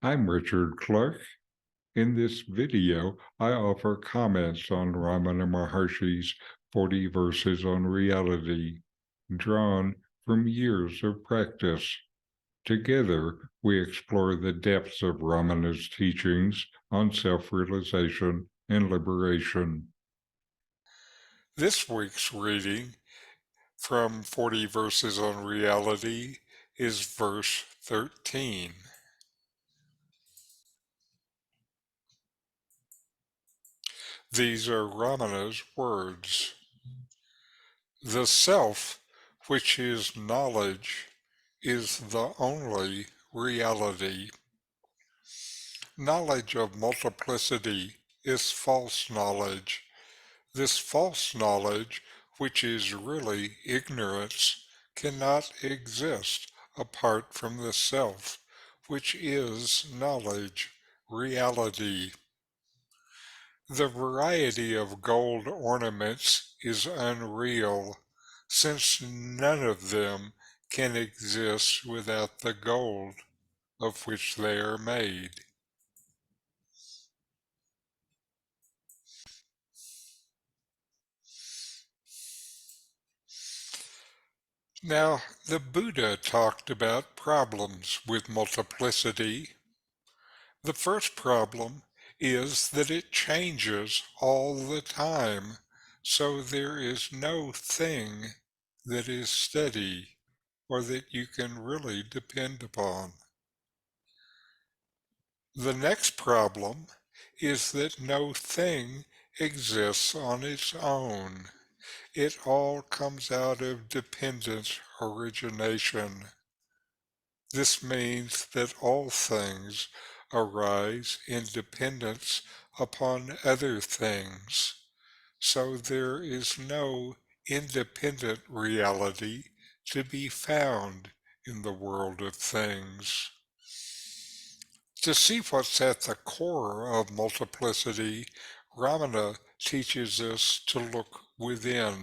I'm Richard Clarke. In this video, I offer comments on Ramana Maharshi's 40 Verses on Reality, drawn from years of practice. Together, we explore the depths of Ramana's teachings on self-realization and liberation. This week's reading from 40 Verses on Reality is verse 13. These are Ramana's words. The self, which is knowledge, is the only reality. Knowledge of multiplicity is false knowledge. This false knowledge, which is really ignorance, cannot exist apart from the self, which is knowledge, reality. The variety of gold ornaments is unreal, since none of them can exist without the gold of which they are made. Now, the Buddha talked about problems with multiplicity. The first problem is that it changes all the time, so there is no thing that is steady or that you can really depend upon. The next problem is that no thing exists on its own. It all comes out of dependent origination. This means that all things arise in dependence upon other things, so there is no independent reality to be found in the world of things. To see what's at the core of multiplicity, Ramana teaches us to look within.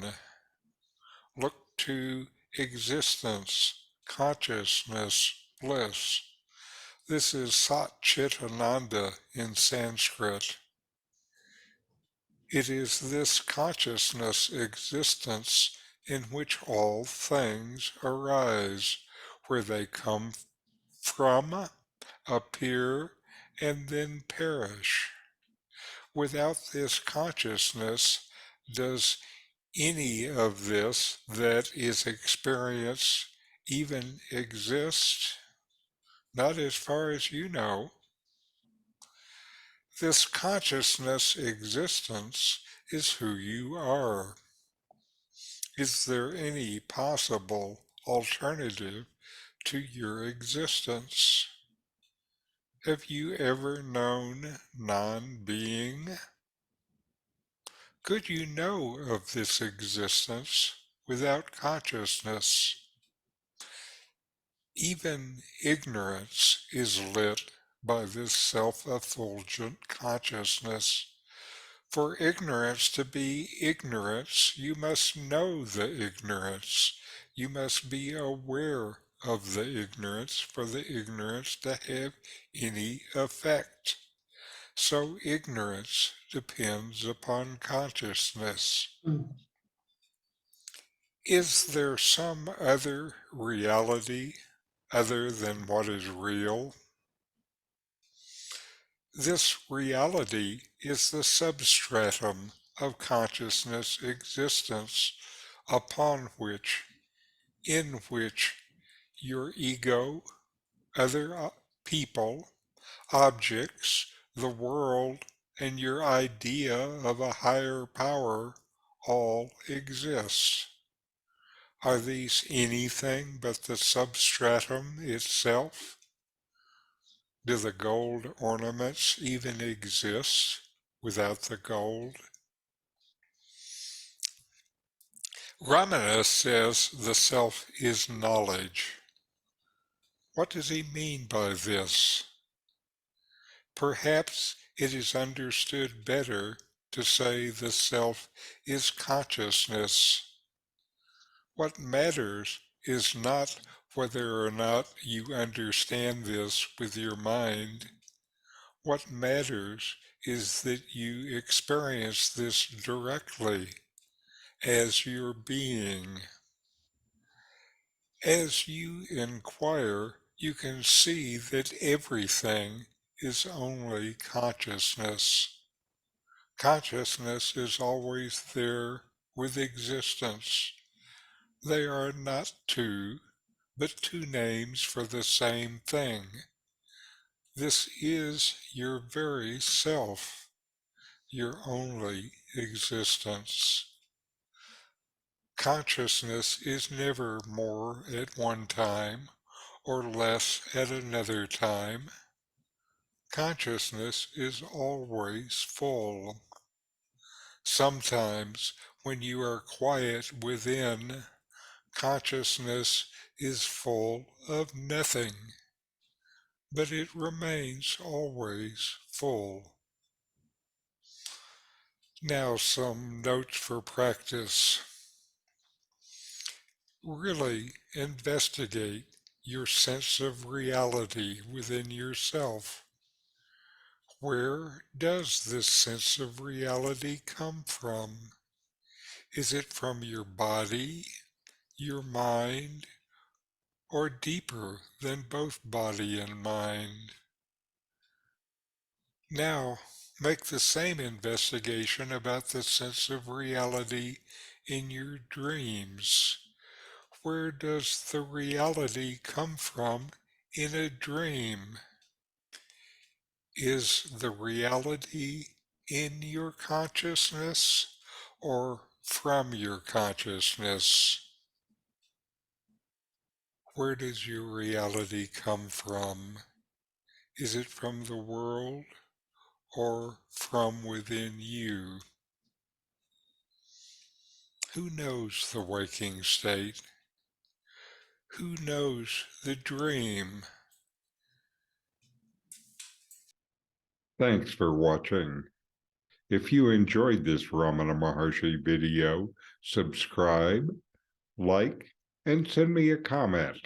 Look to existence, consciousness, bliss. This is Sat Chit Ananda in Sanskrit. It is this consciousness existence in which all things arise, where they come from, appear, and then perish. Without this consciousness, does any of this that is experienced even exist? Not as far as you know. This consciousness existence is who you are. Is there any possible alternative to your existence? Have you ever known non-being? Could you know of this existence without consciousness? Even ignorance is lit by this self-effulgent consciousness. For ignorance to be ignorance, you must know the ignorance. You must be aware of the ignorance for the ignorance to have any effect. So ignorance depends upon consciousness. Is there some other reality other than what is real? This reality is the substratum of consciousness existence upon which, in which your ego, other people, objects, the world, and your idea of a higher power all exist. Are these anything but the substratum itself? Do the gold ornaments even exist without the gold? Ramana says the self is knowledge. What does he mean by this? Perhaps it is understood better to say the self is consciousness. What matters is not Whether or not you understand this with your mind, what matters is that you experience this directly as your being. As you inquire, you can see that everything is only consciousness. Consciousness is always there with existence. They are not two, but two names for the same thing. This is your very self, your only existence. Consciousness is never more at one time or less at another time. Consciousness is always full. Sometimes, when you are quiet within, consciousness is full of nothing, but it remains always full. Now some notes for practice. Really investigate your sense of reality within yourself. Where does this sense of reality come from? Is it from your body, your mind, or deeper than both body and mind? Now, make the same investigation about the sense of reality in your dreams. Where does the reality come from in a dream? Is the reality in your consciousness or from your consciousness? Where does your reality come from? Is it from the world or from within you? Who knows the waking state? Who knows the dream? Thanks for watching. If you enjoyed this Ramana Maharshi video, subscribe, like, and send me a comment.